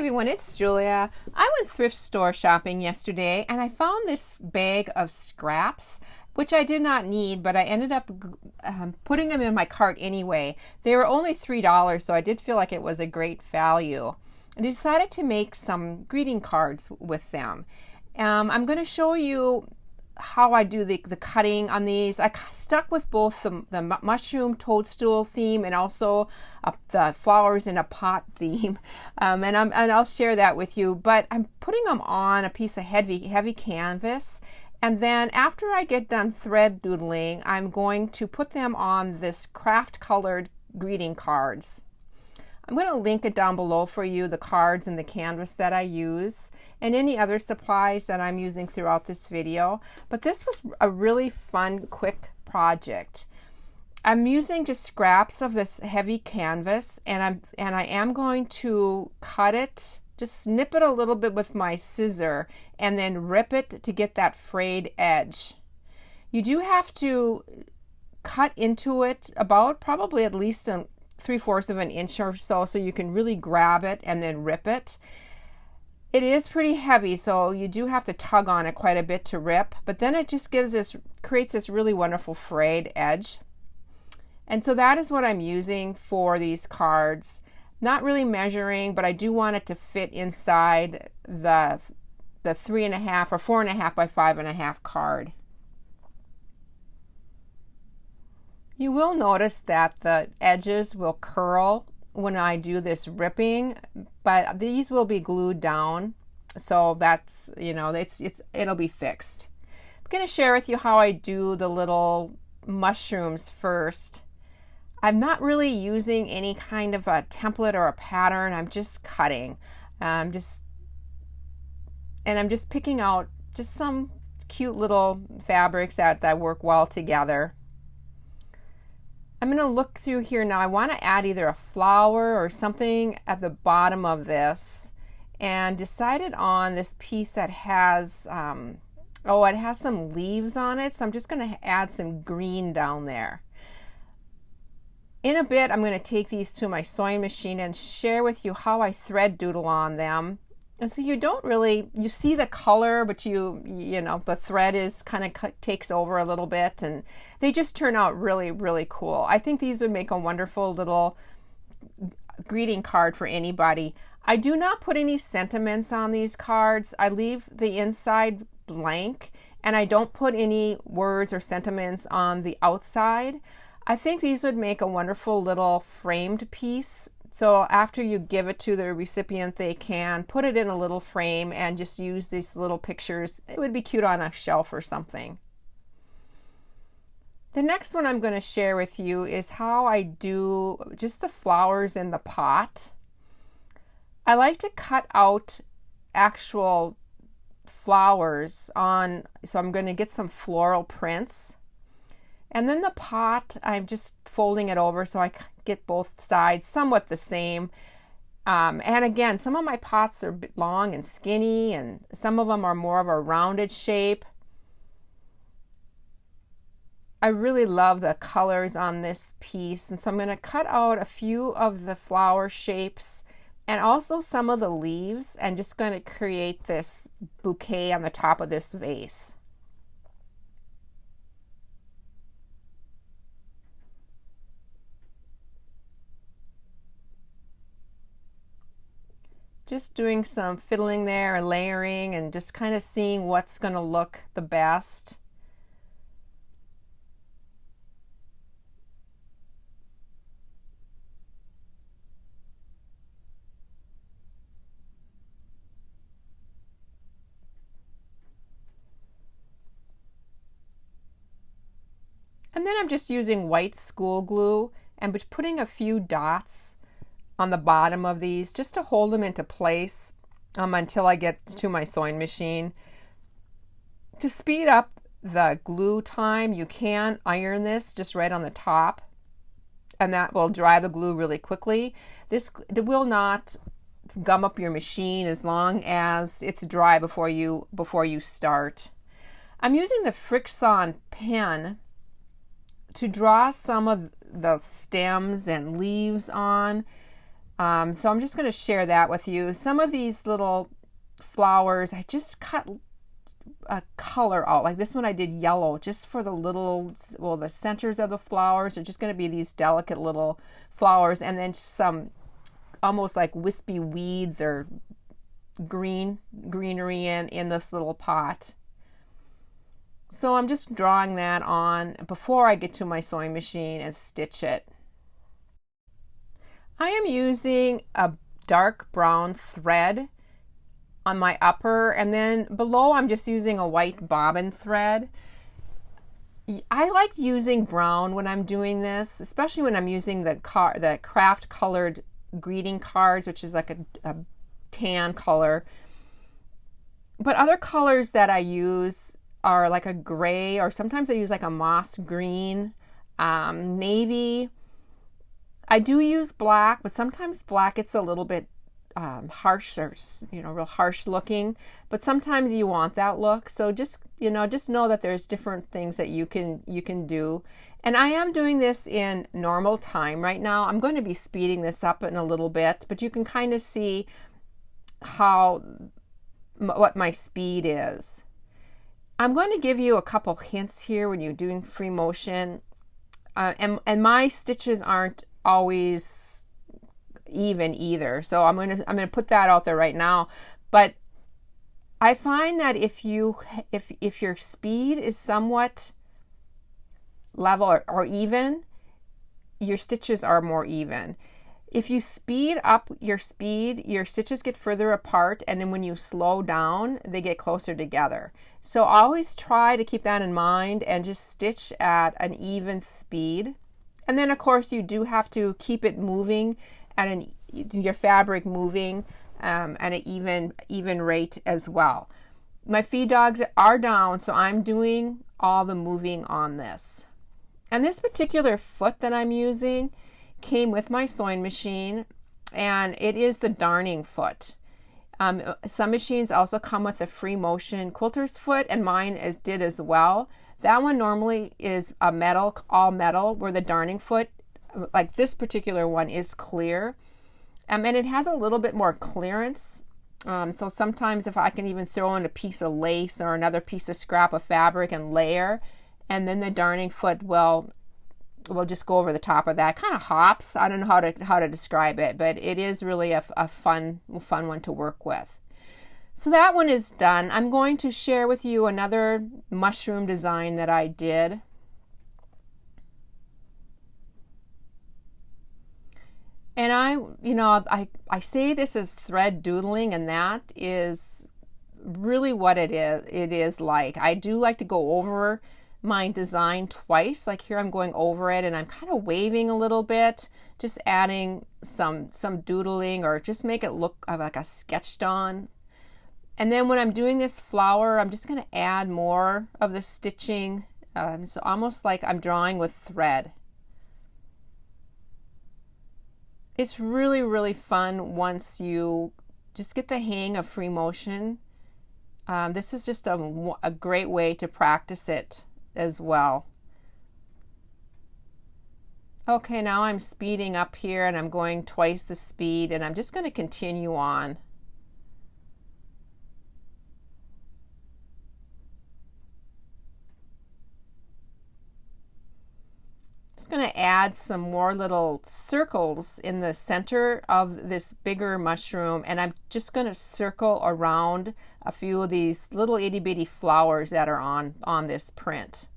everyone, it's Julia. I went thrift store shopping yesterday and I found this bag of scraps, which I did not need, but I ended up putting them in my cart anyway. They were only $3, so I did feel like it was a great value. And I decided to make some greeting cards with them. I'm going to show you how I do the cutting on these. I stuck with both the mushroom toadstool theme and also the flowers in a pot theme, and I'll share that with you. But I'm putting them on a piece of heavy canvas, and then after I get done thread doodling, I'm going to put them on this craft colored greeting cards. I'm going to link it down below for you, the cards and the canvas that I use and any other supplies that I'm using throughout this video. But this was a really fun, quick project. I'm using just scraps of this heavy canvas, and I am going to cut it, just snip it a little bit with my scissor and then rip it to get that frayed edge. You do have to cut into it about probably at least 3/4 of an inch or so you can really grab it and then rip it. It is pretty heavy, so you do have to tug on it quite a bit to rip, but then it just creates this really wonderful frayed edge. And so that is what I'm using for these cards. Not really measuring, but I do want it to fit inside the 3.5 or 4.5 by 5.5 card. You will notice that the edges will curl when I do this ripping, but these will be glued down, so that's, it'll be fixed. I'm going to share with you how I do the little mushrooms first. I'm not really using any kind of a template or a pattern. I'm just cutting. I'm just picking out just some cute little fabrics that work well together. I'm going to look through here now. I want to add either a flower or something at the bottom of this, and decided on this piece that has, it has some leaves on it, so I'm just going to add some green down there. In a bit, I'm going to take these to my sewing machine and share with you how I thread doodle on them. And so you see the color, but the thread is kind of takes over a little bit, and they just turn out really, really cool. I think these would make a wonderful little greeting card for anybody. I do not put any sentiments on these cards. I leave the inside blank, and I don't put any words or sentiments on the outside. I think these would make a wonderful little framed piece. So after you give it to the recipient, they can put it in a little frame and just use these little pictures. It would be cute on a shelf or something. The next one I'm going to share with you is how I do just the flowers in the pot. I like to cut out actual flowers so I'm going to get some floral prints. And then the pot, I'm just folding it over so I get both sides somewhat the same. And again, some of my pots are long and skinny, and some of them are more of a rounded shape. I really love the colors on this piece, and so I'm going to cut out a few of the flower shapes and also some of the leaves, and just going to create this bouquet on the top of this vase. Just doing some fiddling there and layering and just kind of seeing what's going to look the best. And then I'm just using white school glue and putting a few dots on the bottom of these just to hold them into place until I get to my sewing machine. To speed up the glue time, you can iron this just right on the top, and that will dry the glue really quickly. This will not gum up your machine as long as it's dry before you start. I'm using the Friction pen to draw some of the stems and leaves on. So I'm just going to share that with you. Some of these little flowers, I just cut a color out. Like this one I did yellow just for the little, well, the centers of the flowers are just going to be these delicate little flowers, and then some almost like wispy weeds or greenery in this little pot. So I'm just drawing that on before I get to my sewing machine and stitch it. I am using a dark brown thread on my upper, and then below I'm just using a white bobbin thread. I like using brown when I'm doing this, especially when I'm using the craft colored greeting cards, which is like a tan color. But other colors that I use are like a gray, or sometimes I use like a moss green, navy. I do use black, but sometimes black gets a little bit harsh, or real harsh looking, but sometimes you want that look. So just know that there's different things that you can do. And I am doing this in normal time right now. I'm going to be speeding this up in a little bit, but you can kind of see what my speed is. I'm going to give you a couple hints here when you're doing free motion, and my stitches aren't always even either, so I'm gonna put that out there right now. But I find that if your speed is somewhat level or even, your stitches are more even. If you speed up your speed, your stitches get further apart, and then when you slow down, they get closer together. So always try to keep that in mind and just stitch at an even speed. And then of course you do have to keep it moving at your fabric moving at an even rate as well. My feed dogs are down, so I'm doing all the moving on this. And this particular foot that I'm using came with my sewing machine, and it is the darning foot. Some machines also come with a free motion quilter's foot, and mine did as well. That one normally is a metal, all metal, where the darning foot, like this particular one, is clear. And it has a little bit more clearance. So sometimes if I can even throw in a piece of lace or another piece of scrap of fabric and layer, and then the darning foot will just go over the top of that. Kind of hops. I don't know how to describe it, but it is really a fun one to work with. So that one is done. I'm going to share with you another mushroom design that I did. And I say this is thread doodling, and that is really what it is. It is like, I do like to go over my design twice. Like here I'm going over it and I'm kind of waving a little bit, just adding some doodling, or just make it look like a sketched on. And then when I'm doing this flower, I'm just going to add more of the stitching, so almost like I'm drawing with thread. It's really, really fun once you just get the hang of free motion. This is just a great way to practice it as well. Okay, now I'm speeding up here and I'm going twice the speed, and I'm just going to continue on. Just going to add some more little circles in the center of this bigger mushroom, and I'm just going to circle around a few of these little itty bitty flowers that are on this print.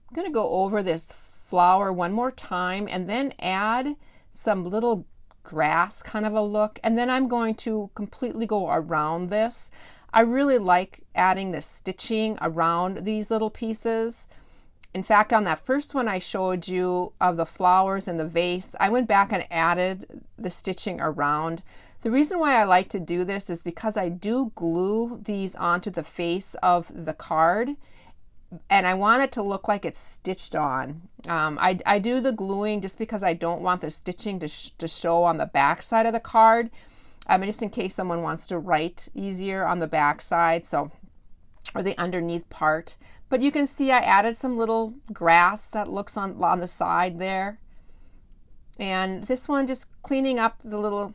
I'm going to go over this flower one more time and then add some little grass kind of a look, and then I'm going to completely go around this. I really like adding the stitching around these little pieces. In fact, on that first one I showed you of the flowers and the vase, I went back and added the stitching around. The reason why I like to do this is because I do glue these onto the face of the card. and I want it to look like it's stitched on. I do the gluing just because I don't want the stitching to show on the back side of the card, just in case someone wants to write easier on the back side, so, or the underneath part. But you can see I added some little grass that looks on the side there. And this one, just cleaning up the little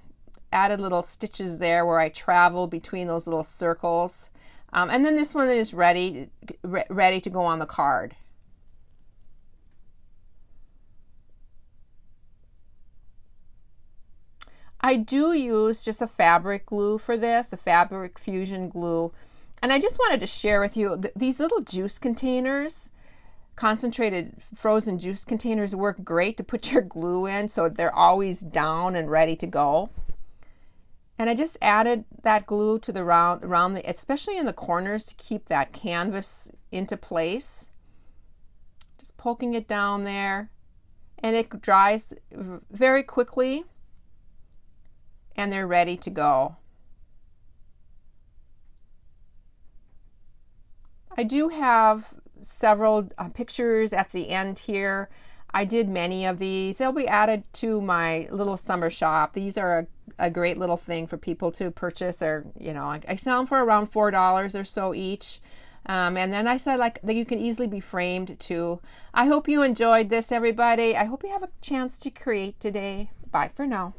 added little stitches there where I travel between those little circles. And then this one is ready to go on the card. I do use just a fabric glue for this, a fabric fusion glue. And I just wanted to share with you these little juice containers. Concentrated frozen juice containers work great to put your glue in, so they're always down and ready to go. And I just added that glue to the around the, especially in the corners, to keep that canvas into place. Just poking it down there, and it dries very quickly, and they're ready to go. I do have several pictures at the end here. I did many of these. They'll be added to my little summer shop. These are a great little thing for people to purchase, or I sell them for around $4 or so each. And then I said that you can easily be framed too. I hope you enjoyed this, everybody. I hope you have a chance to create today. Bye for now.